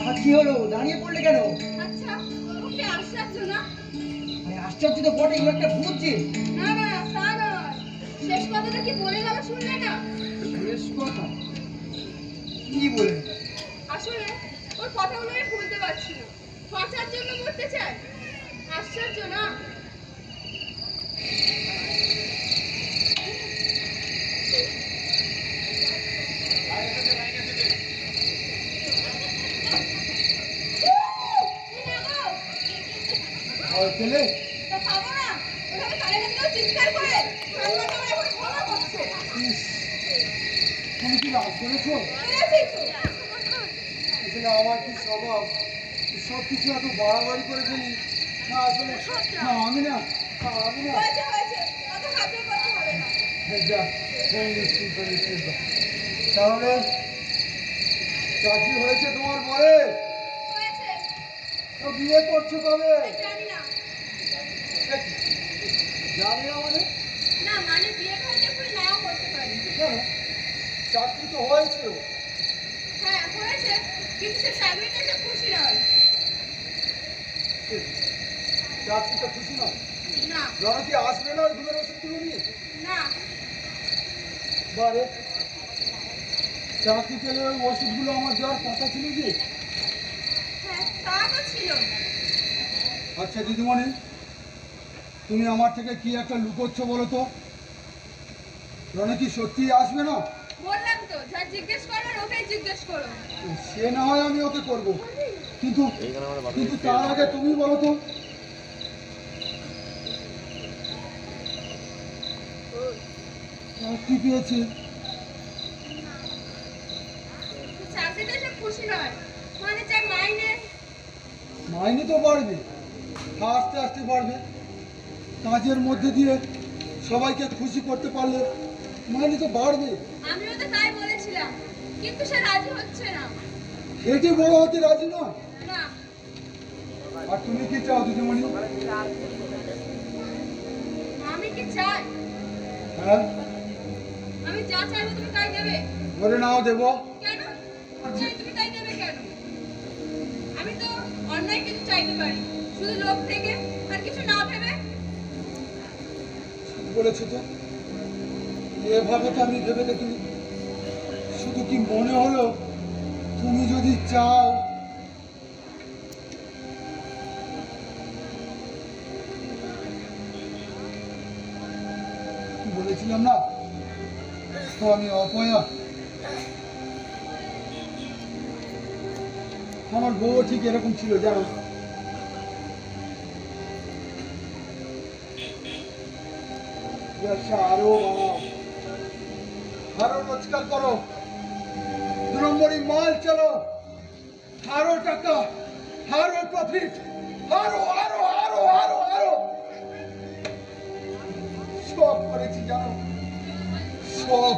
আর কি হলো, দাঁড়িয়ে পড়লে কেন? আচ্ছা, ওকে আশ্চর্য না? মানে আশ্চর্য তো বটে, এগুলো একটা ভূত যে। না না, তা নয়। শেষ কথাটা কি বলে গেল শুনলে না? বেশ কথা, কি বলে? আসলে ওর কথাগুলো আমি ভুলতে পারছি না। বাঁচার জন্য মরতে চায়। আশ্চর্য না? আর পেলে তা খাবো না? ওভাবে কানে কানে কেউ চিৎকার করে। আমার তো এখন ক্ষমা করছে। তুমি কি রাগ করেছো? পেরেছি তো। আসলে আমার কি স্বভাব, সব কিছু এত বাড়াবাড়ি করে ফেলি। না আসলে না, আমি না হয়েছে হয়েছে অত হাতে করতে হবে না। যা তাহলে চাকরি হয়েছে তোমার পরে হয়েছে তো বিয়ে করছো কবে? জানি না। জানি না মানে না মানে বিয়ে হয়তো করে নাও করতে পারি। কেন? চাকরি তো হয়েছে। হ্যাঁ হয়েছে কিন্তু সে চাকরিতে সে খুশি নয়। চাকরি তো খুশি না। না ধরো কি আসবে না ঘুমের ওষুধগুলো নিয়ে? না বারে চাকরি পেলে ওই ওষুধগুলো আমার দেওয়ার কথা ছিল যে। হ্যাঁ তা তো ছিল। আচ্ছা দিদিমণি, তুমি আমার থেকে কি একটা লুকোচ্ছ বলো তো? রনে কি সত্যি আসবে না? বললাম তো যা জিজ্ঞেস করবার ওকে জিজ্ঞেস করো। সে না হয় আমি ওকে করবো, কিন্তু এইখানে আমাদের বাথরুম কিন্তু তার আগে তুমি বলো তো। চাকরি পেয়েছে, চাকরিতে সে খুশি নয় মানে যা মাইনে। মাইনে তো বাড়বে, আস্তে আস্তে বাড়বে। কাজের মধ্যে দিয়ে সবাইকে খুশি করতে পারলে মাইনে তো বাড়বে। আমিও তো তাই বলেছিলাম কিন্তু সে রাজি হচ্ছে না। এটি বড় হতে রাজি না। না আর তুমি কি চাও দিদিমণি? আমি কি চাই? হ্যাঁ, আমি যা চাইবো তুমি তাই দেবে। ধরে নাও দেবো। কেন? চাই তুমি তাই দেবে কেন? আমি তো অন্যায় কিছু চাইতে পারি শুধু লোভ থেকে আর কিছু না ভেবে। বলেছো তো, এভাবে তো আমি ভেবে দেখিনি। শুধু কি মনে হলো তুমি যদি চাও। বলেছিলাম না তো আমি অপয়া। আমার বউ ঠিক এরকম ছিল জানো। ব্যবসা আরো বাড়াও, আরো রোজগার করো, 2 নম্বরই মাল চলো, আরো টাকা, আরো প্রফিট, আরো আরো আরো আরো আরো সব করেছি জানো, সব।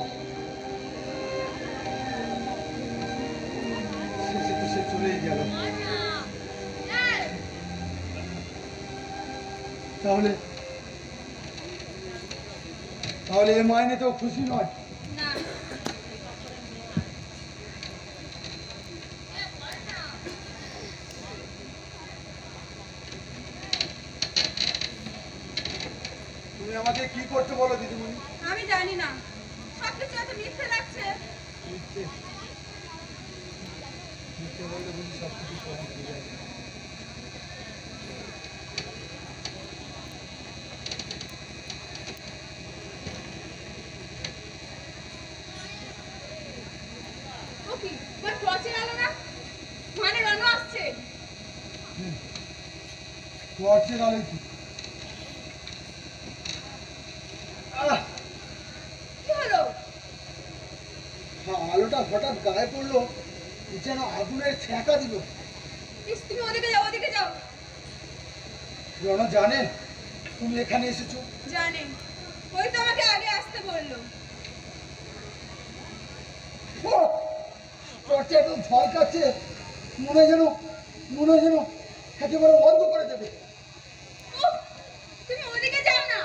শেষে তো সে চলেই গেল। তাহলে তাহলে এ মাইনে তো খুশি নয়। না তুমি আমাকে কি করতে বলো দিদিমণি? আমি জানি না সবকিছু এত মিথ্যে লাগছে। মিথ্যে মিথ্যে বললে বুঝি সব কিছু সহজ হয়ে যায়। ও কি তোমার টর্চের আলো না? মানে রণ আসছে। টর্চের আলোয় কি? আহ! কি হলো? আলোটা হঠাৎ গায়ে পড়লো, যেন আগুনের ছ্যাঁকা দিল। ইস তুমি ওদিকে যাও ওদিকে যাও। রণ জানে তুমি এখানে এসেছো? জানে ওই তো আমাকে আগে আসতে বললো। টর্চে একদম ঝলকাচ্ছে, মনে হয় যেন একেবারে বন্ধ করে দেবে। উফ, তুমি ওদিকে যাও না।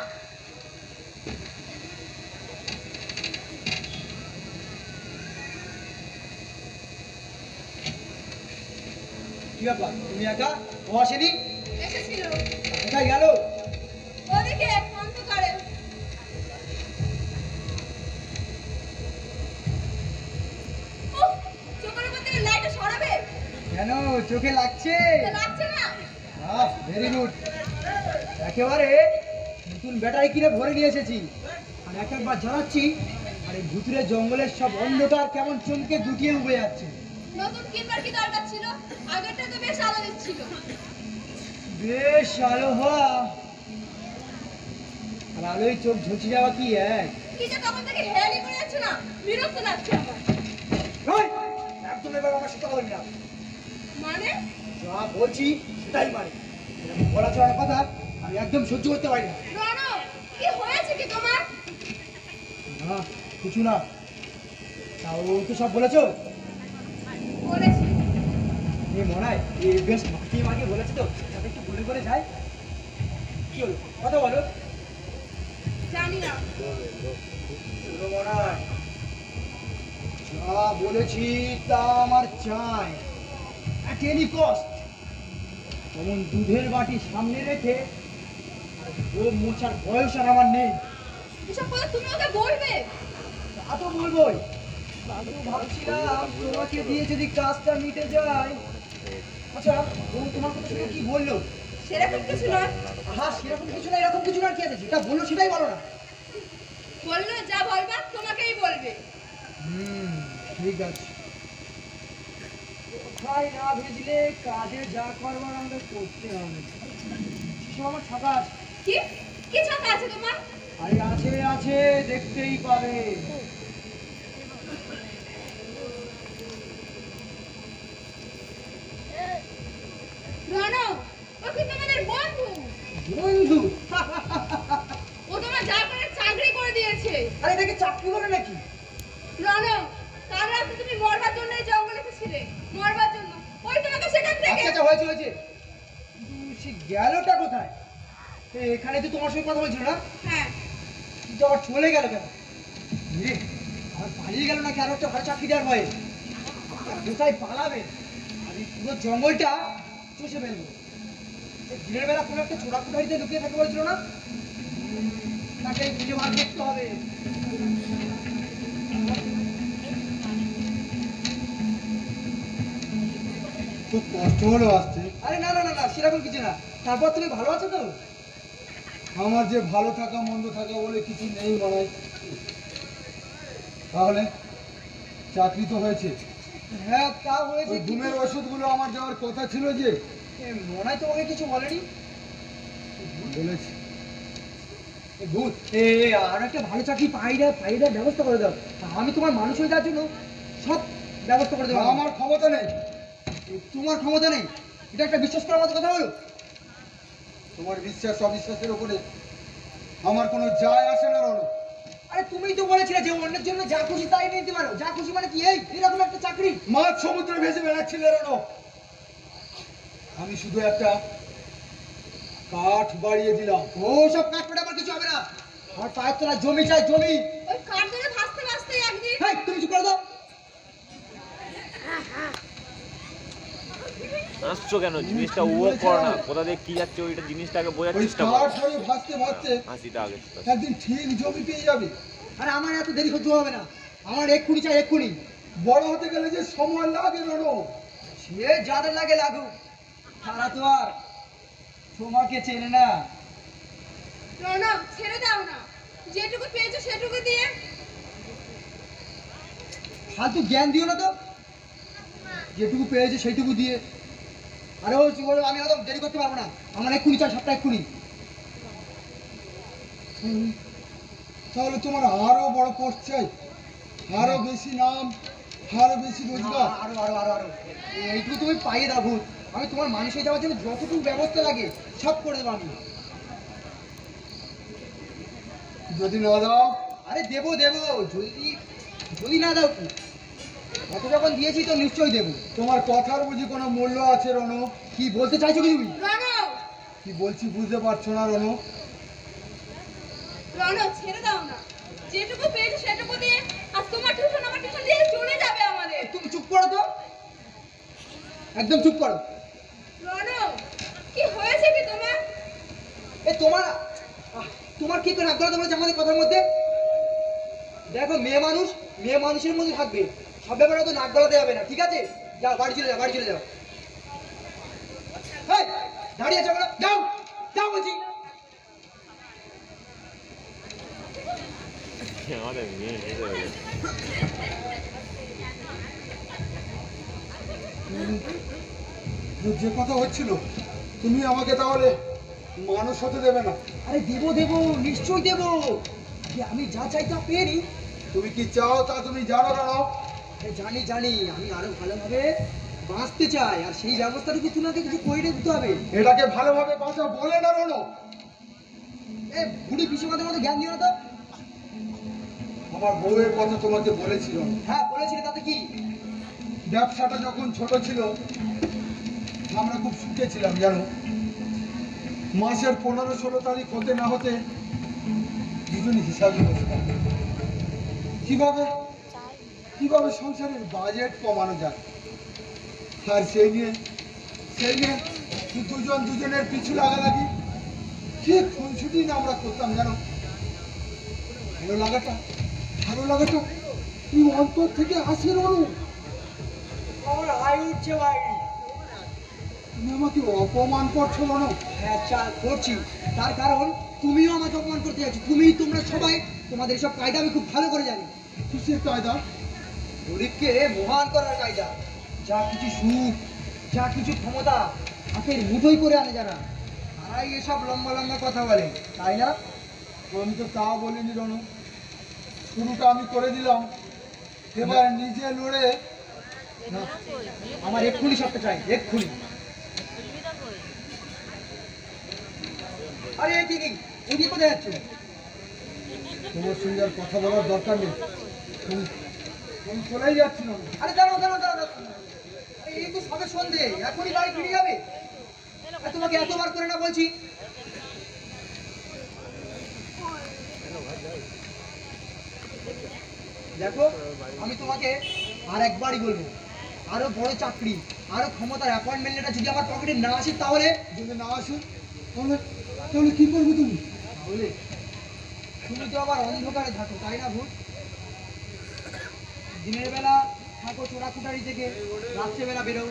কি ব্যাপার, তুমি একা? ও আসেনি? এসেছিল কোথায় গেল? ওদিকে বন্ধ করে। উফ, চোখের উপর থেকে লাইটটা সরাবে। কেন, চোখে লাগছে? তা লাগছে না? Very good. একেবারে নতুন ব্যাটারি কিনে ভরে নিয়ে এসেছি, আর এক একবার জ্বালাচ্ছি আর এই ভুতুরে জঙ্গলের সব অন্ধকার কেমন চমকে গুটিয়ে উবে যাচ্ছে। নতুন কিনবার কি দরকার ছিল? আগেরটা তো বেশ আলো দিচ্ছিল। বেশ আলো হওয়া আর আলোয় চোখ ঝলসে যাওয়া কি এক? কি যে তখন থেকে হেয়ালি করে যাচ্ছে না, বিরক্ত লাগছে আমার। ওই, একদম এবার আমার সাথে বলবি না। মানে যা বলছি সেটাই মানে, এরকম বলা চলার কথা আর আমি একদম সহ্য করতে পারি না। রনক, কি হয়েছে কি তোমার? না কিছু না। তাও তো সব বলেছো? বলেছি। মনায় বেশ মাকে মাকে বলেছে তো, তাতে একটু বলে করে যায়। কি হলো কথা বলো। জানি না। মনায় যা বলেছি তা আমার চাই, at any cost। যেমন দুধের বাটি সামনে রেখে ও মোছার বয়স আর আমার নেই। এসব কথা তুমি ওকে বলবে? তা তো বলবোই। দাদু ভাবছিলাম তোমাকে দিয়ে যদি কাজটা মিটে যায়। আচ্ছা ও তোমার কথা শুনে কি বললো? সেরকম কিছু নয়। হ্যাঁ সেরকম কিছু না, এরকম কিছু না, কি আছে যেটা বললো সেটাই বলো না। বললো যা বলবার তোমাকেই বলবে। ঠিক আছে। কোথায় না ভেজলে কাজে যা করবার আমাদের করতে হবে। সেসব আমার ছাতা আছে। কি কি ছাতা আছে তোমার? আরে আছে আছে, দেখতেই পাবে। রনক, ও কি তোমাদের বন্ধু? বন্ধু? ও তোমার যা করে চাকরি করে দিয়েছে। আরে দেখে চাকরি করে নাকি? রনক, কাল রাতে তুমি মরবার জন্য এই জঙ্গলে এসেছিলে। মরবার জন্য। ওই তোমাকে সেখান থেকে। আচ্ছা আচ্ছা হয়েছে হয়েছে। কিন্তু সে গেলটা কোথায়? এখানে তো তোমার সঙ্গে কথা বলছিল না? হ্যাঁ। কিন্তু আবার চলে গেল কেন? রে, আবার পালিয়ে গেল নাকি আরো একটা ভালো চাকরি দেওয়ার ভয়ে? আর কোথায় পালাবে? আর এই পুরো জঙ্গলটা চষে ফেলবো। সে দিনের বেলা কোনো একটা ছোড়া কুঠারিতে লুকিয়ে থাকে বলছিল না? তাকে খুঁজে বার করতে হবে। খুব কষ্ট হলো আসতে। আরে না না না না, সেরকম কিছু না। তারপর তুমি ভালো আছো তো? আমার যে ভালো থাকা মন্দ থাকা বলে কিছু নেই মনে হয়। তাহলে চাকরি তো হয়েছে, হ্যাঁ তা হয়েছে। ওই ঘুমের ওষুধগুলো আমার যাওয়ার কথা ছিল যে। মনে হয় তোমাকে কিছু বলেনি? বলেছি ভূত আর একটা ভালো চাকরি পাইরা ব্যবস্থা করে দাও। আমি তোমার মানুষ হয়ে যাওয়ার জন্য সব ব্যবস্থা করে দেবো। আমার ক্ষমতা নেই। তোমার ক্ষমতা নেই এটা একটা বিশ্বাস করার মতো কথা বলো? তোমার বিশ্বাস অবিশ্বাসের উপরে আমার কোনো যায় আসে না রণ। আরে তুমিই তো বলেছিলে যে অন্যের জন্য যা খুশি তাই নিতে পারো। যা খুশি মানে কি এই এরকম একটা চাকরি? মাছ সমুদ্রে ভেসে বেড়াচ্ছিলে রণ। আমি শুধু একটা কাঠ বাড়িয়ে দিলাম। ও সব কাঠ পেটে আমার কিছু হবে না। আমার পায়ের তলায় জমি চাই, জমি। ওই কাঠ ধরে ভাসতে ভাসতে একদিন। হ্যাঁ তুমি চুপ করে দাও। আসছো কেন? জিনিসটা ও কর না, কোথা দিয়ে কি যাচ্ছে ওইটা জিনিসটাকে বোঝার ওই চেষ্টা করো। কাঠ হয়ে ভাসতে ভাসতে হাসিটা আগে একদিন ঠিক জমি পেয়ে যাবে। আরে আমার এত দেরি সহ্য হবে না। আমার এক্ষুনি চাই, এক্ষুনি। বড় হতে গেলে যে সময় লাগে রণ। সে যাদের লাগে লাগুক, তারা তো আর তোমাকে চেনে না। রনক, ছেড়ে দাও না। যেটুকু পেয়েছো সেটুকু দিয়ে। ফালতু জ্ঞান দিও না তো। যেটুকু পেয়েছে সেইটুকু দিয়ে। আরে ও বলো আমি একদম দেরি করতে পারবো না। আমার এক্ষুনি চাই, সবটা এক্ষুনি। তাহলে তোমার আরো বড় পোস্ট চাই, আরো বেশি নাম, আরো বেশি রোজগার। আরো আরো আরো আরো এইটুকু তুমি পাইয়ে দাও ভূত। আমি তোমার মানুষ হয়ে যাওয়ার জন্য যতটুকু ব্যবস্থা লাগে সব করে দেবো আমি। যদি না দাও? আরে দেবো দেবো, যদি যদি না দাও কি? অত যখন দিয়েছি তো নিশ্চয়ই দেবো। তোমার কথার বুঝি কোনো মূল্য আছে রণ? কি বলতে চাইছো কি তুমি? রনক, কি বলছি বুঝতে পারছো না রণ? রনক, ছেড়ে দাও না। যেটুকু পেয়েছো সেটুকু দিয়ে। আর তোমার টিউশন আমার টিউশন দিয়ে চলে যাবে আমাদের। তুমি চুপ করো তো, একদম চুপ করো। রনক, কি হয়েছে কি তোমার? তোমার তোমার কি করে আগ্রহ বলেছে আমাদের কথার মধ্যে? দেখো মেয়ে মানুষ মেয়ে মানুষের মধ্যে থাকবে, সব ব্যাপারে তো নাক গলাতে যাবে না, ঠিক আছে? যাও বাড়ি চলে যাও, বাড়ি চলে যাও। এই, দাঁড়িয়ে আছো কেন? যাও যাও বলছি। আমাদের মেয়ে হেসে হয়ে গেছে। যে কথা হচ্ছিল, তুমি আমাকে তাহলে মানুষ হতে দেবে না? আরে দেবো দেবো, নিশ্চয়ই দেবো। আমি যা চাই তা পেয়ে নি। তুমি কি চাও তা তুমি জানো রণ? আরে জানি জানি, আমি আরো ভালোভাবে বাঁচতে চায়, আর সেই ব্যবস্থাটুকু তোমাকে কিছু করে দিতে হবে। এটাকে ভালোভাবে বাঁচা বলে না রনো। এ বুড়ি পিসিমাদের মতো জ্ঞান দিও না তো। আমার বউয়ের কথা তোমাকে বলেছিল। হ্যাঁ বলেছিলে, তাতে কি? ব্যবসাটা যখন ছোট ছিল আমরা খুব সুখে ছিলাম জানো। মাসের 15-16 তারিখ হতে না হতে দুজন হিসাব করতাম কিভাবে কিভাবে সংসারের বাজেট কমানো যায়। আর সেই নিয়ে দুজনের পিছু লাগালাগি কি খুনসুটি না আমরা করতাম জানো। ভালো লাগাটা তুই অন্তর থেকে আসে রনু। আমার হাই উঠছে ভাই। তুমি আমাকে অপমান করছো রনু। হ্যাঁ করছি, তার কারণ তুমিও আমাকে অপমান করতে যাচ্ছ। তোমরা সবাই তোমাদের সব কায়দা আমি খুব ভালো করে জানি। কিসের কায়দা? গরিবকে মহান করার কায়দা। যা কিছু সুখ, যা কিছু ক্ষমতা হাতের মুঠোই করে আনে যারা, তারাই এসব লম্বা লম্বা কথা বলে, তাই না? আমি তো তা বলিনি রনু। শুরুটা আমি করে দিলাম, এবার নিজে লড়ে না, আমার এক্ষুনি সবটা চাই, এক্ষুনি। আরে কি কোথায় যাচ্ছ? তোমার সঙ্গে আর কথা বলার দরকার নেই। তুমি চলেই যাচ্ছি না। আরে দাঁড়াও। আরে এই তো সবে সন্ধে, এখনই বাড়ি ফিরে যাবে? আর তোমাকে এতবার করে না বলছি। দেখো, আমি তোমাকে আর একবারই বলবো, আরো বড় চাকরি, আরো ক্ষমতার অ্যাপয়েন্টমেন্ট লেটার যদি আমার পকেটে না আসে, তাহলে যদি না আসে তাহলে কি করবে তুমি? তাহলে তুমি তো আবার অন্ধকারে থাকো, তাই না ভূত? দিনের বেলা থাকো চোরাকুটারি থেকে, রাত্রেবেলা বেরো।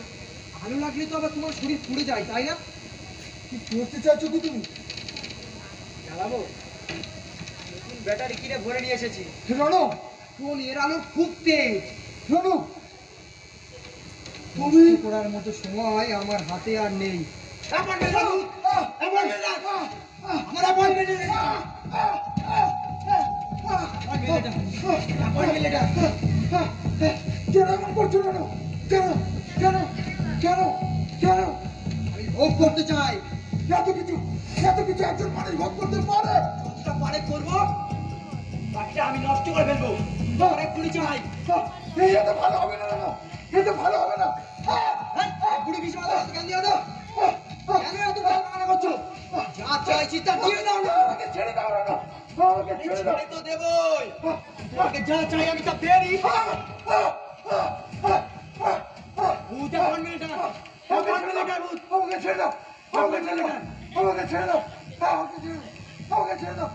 ভালো লাগলে তো আবার তোমার শরীর পুড়ে যায়, তাই না? কি করতে চাইছো কি তুমি? চালাবো, নতুন ব্যাটারি কিনে ভরে নিয়ে এসেছি। রনু, ফোন এর আলো খুব তেজ। রনু, তুমি করার মতো সময় আমার হাতে আর নেই। কেন এমন করছো রনু? কেন কেন কেন কেন? আমি ভোগ করতে চাই। এত কিছু একজন মানুষ ভোগ করতে পারে? যতটা পারে করবো, বাকিটা আমি নষ্ট করে ফেলবো। অনেকগুলি চাই। এতে ভালো হবে না রনু, এতে ভালো হবে না। বুড়ি বিশাল জ্ঞান দিও না। কেন এত বাড়াবাড়ি করছো? যা চাইছি তা দিয়ে দাও না। আমাকে ছেড়ে দাও রনু, আমাকে ছেড়ে দাও। ছেড়ে তো দেবই। তোমাকে যা চাই আমি তা পেয়ে নিই। ভূত এখন মিনিট না। আমাকে ছেড়ে দাও, আমাকে ছেড়ে দাও, আমাকে ছেড়ে দাও, আমাকে ছেড়ে দাও।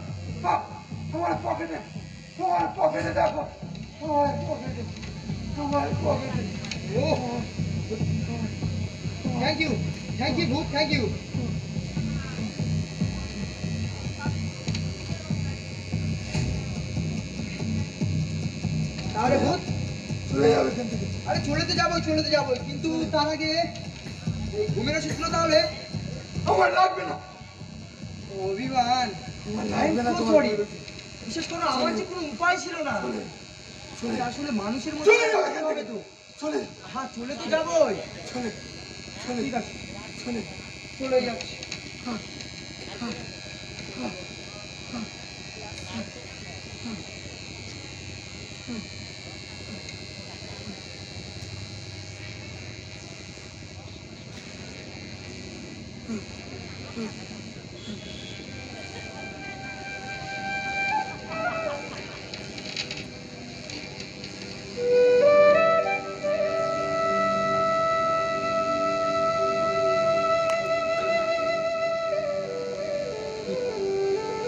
আমার পকেটে দেখো, আমার পকেটে। থ্যাংক ইউ ভূত, থ্যাংক ইউ। তাহলে ভূত, চলে যাবে এখান থেকে। আরে চলে তো যাবোই, কিন্তু তার আগে এই ঘুমের ওষুধ ছিল তাহলে? আমার লাগবে না, অভিমান। আমার লাগবে না I'm so তোমার sorry. বিরতি। বিশেষ করে আমার যে কোনো উপায় ছিল না। চলে আসলে মানুষের মতো চলে যাও এখান হবে থেকে। তো। চলে হ্যাঁ চলে তো যাবোই। চলে ঠিক আছে, চলে চলে যাচ্ছি।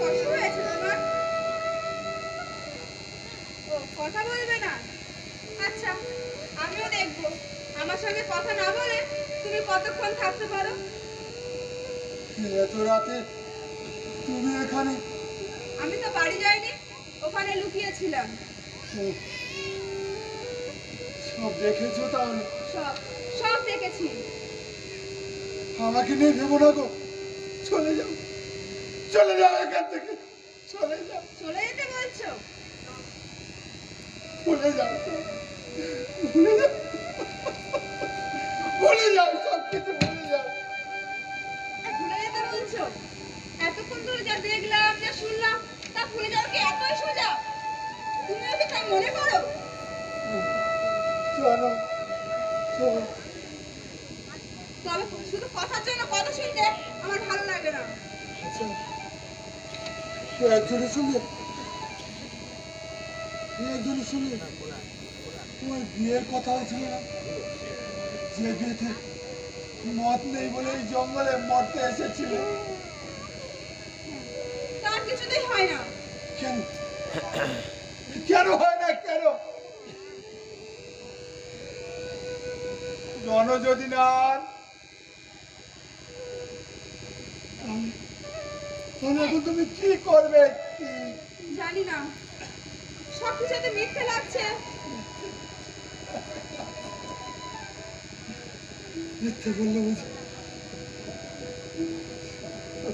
কষ্ট হয়েছে তোমার? ও কথা বলবে না? আচ্ছা, আমিও দেখবো আমার সঙ্গে কথা না বলে তুমি কতক্ষণ থাকতে পারো। এত রাতে তুমি এখানে? আমি তো বাড়ি যাইনি, ওখানে লুকিয়েছিলাম। সব দেখেছো তাহলে? সব সব দেখেছি। আমাকে নিয়ে ভেবো না গো, চলে যাও এখান থেকে, চলে যাও, চলে যেতে বলছো? ভুলে যাও, ভুলে যাও। কথা মনে করো? চলো চলো। তবে শুধু কথার জন্য কথা শুনতে আমার ভালো লাগে না। আচ্ছা তো একজনের সঙ্গে তোমার বিয়ের কথা হয়েছিল না? যে বিয়েতে মত নেই বলে এই জঙ্গলে মরতে এসেছিল। তার কিছুতেই হয় না। কেন কেন হয় না কেন? জন যদি না তাহলে এখন তুমি কি করবে? কি জানি না, সব কিছুতে মিথ্যে লাগছে। মিথ্যে বললে বুঝি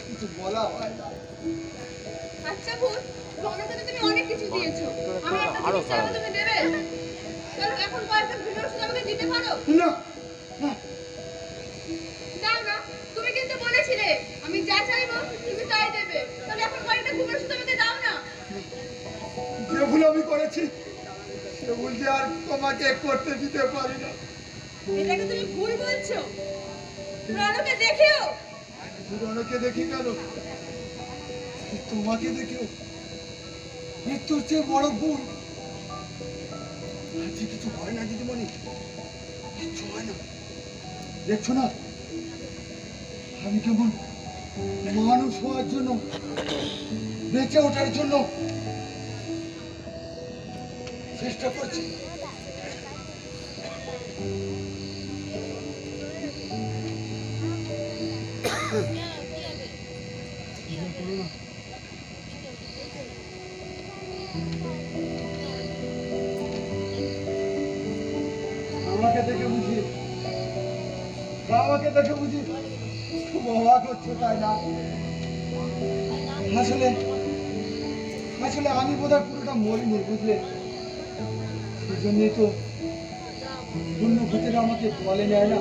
কিছু বলা হয় না। আচ্ছা ভূত, রনকে তো তুমি অনেক কিছু দিয়েছো, আমি একটা আরো জিনিস চাইবো, খারাপ। তুমি দেবে? তাহলে এখন কয়েকটা ঘুমের ওষুধ আমাকে দিতে পারো? না না, দাও না, তুমি কিন্তু বলেছিলে আমি যা চাইবো তুমি তাই দেবে। তাহলে এখন কয়েকটা ঘুমের ওষুধ আমাকে দাও না। যে ভুল আমি করেছি সে ভুল যে আর তোমাকে করতে দিতে পারি না। এটাকে তুমি ভুল বলছো? রনকে দেখেও পুরনোকে দেখি কেন, তোমাকে দেখেও মৃত্যুর চেয়ে বড় ভুল। আজকে কিছু হয় না দিদিমণি, কিচ্ছু হয় না। দেখছো না আমি কেমন মানুষ হওয়ার জন্য, বেঁচে ওঠার জন্য চেষ্টা করছি। আমাকে দেখে বুঝি বাবাকে দেখে বুঝি খুব অবাক হচ্ছে, তাই না? আসলে আসলে আমি বোধহয় পুরোটা মরিনি, বুঝলে? সেই জন্যই তো অন্য ভূতেরা আমাকে বলে নেয় না।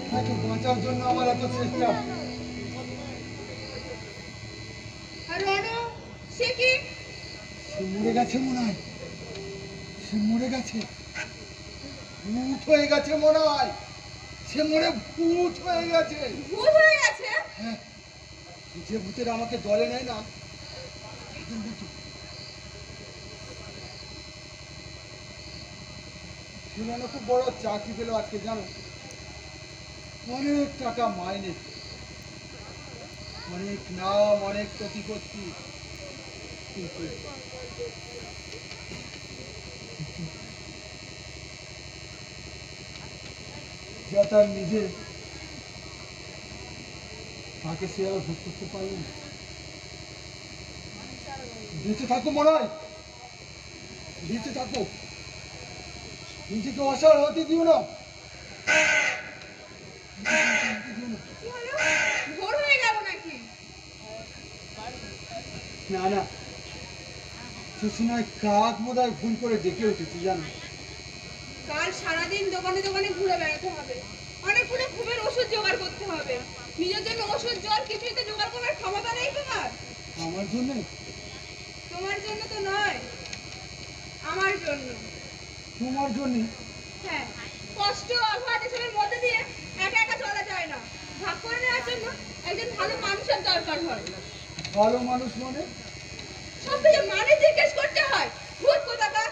তাকে বাঁচার জন্য আমার এত চেষ্টা। আর রন, সে কি? সে মরে গেছে মনে হয়, সে মরে গেছে, ভূত হয়ে গেছে মনে হয়, সে মরে ভূত হয়ে গেছে। ভূত হয়ে গেছে? হ্যাঁ, যে ভূতেরা আমাকে দলে নেয় না তাদের মতো। সেখানে খুব বড় চাকরি পেল আজকে, জানো? অনেক টাকা মাইনে, অনেক নাম, অনেক প্রতিপত্তি, কিন্তু যা তার নিজে তাকে সে আর ভোগ করতে পারবে না। বেঁচে থাকো মনে হয়, বেঁচে থাকো, নিজেকে অসাড় হতে দিও না। কি হলো? ভোর হয়ে গেল নাকি? না না, সে সময় কাক বোধহয় ভুল করে ডেকে উঠেছি, জানো? কাল সারাদিন দোকানে দোকানে ঘুরে বেড়াতে হবে, অনেকগুলো ঘুমের ওষুধ জোগাড় করতে হবে। নিজের জন্য ওষুধ জল কিছুই তো জোগাড় করার ক্ষমতা নেই তোমার। আমার জন্য? তোমার জন্য তো নয়, আমার জন্য। তোমার জন্য? হ্যাঁ, কষ্ট অভাব এসবের মধ্যে দিয়ে একা একা চলা যায় না। ভাগ করে নেওয়ার জন্য একজন ভালো মানুষের দরকার হয়। ভালো মানুষ মানে? সব কিছু মানে জিজ্ঞেস করতে হয়, ভূত কোথাকার।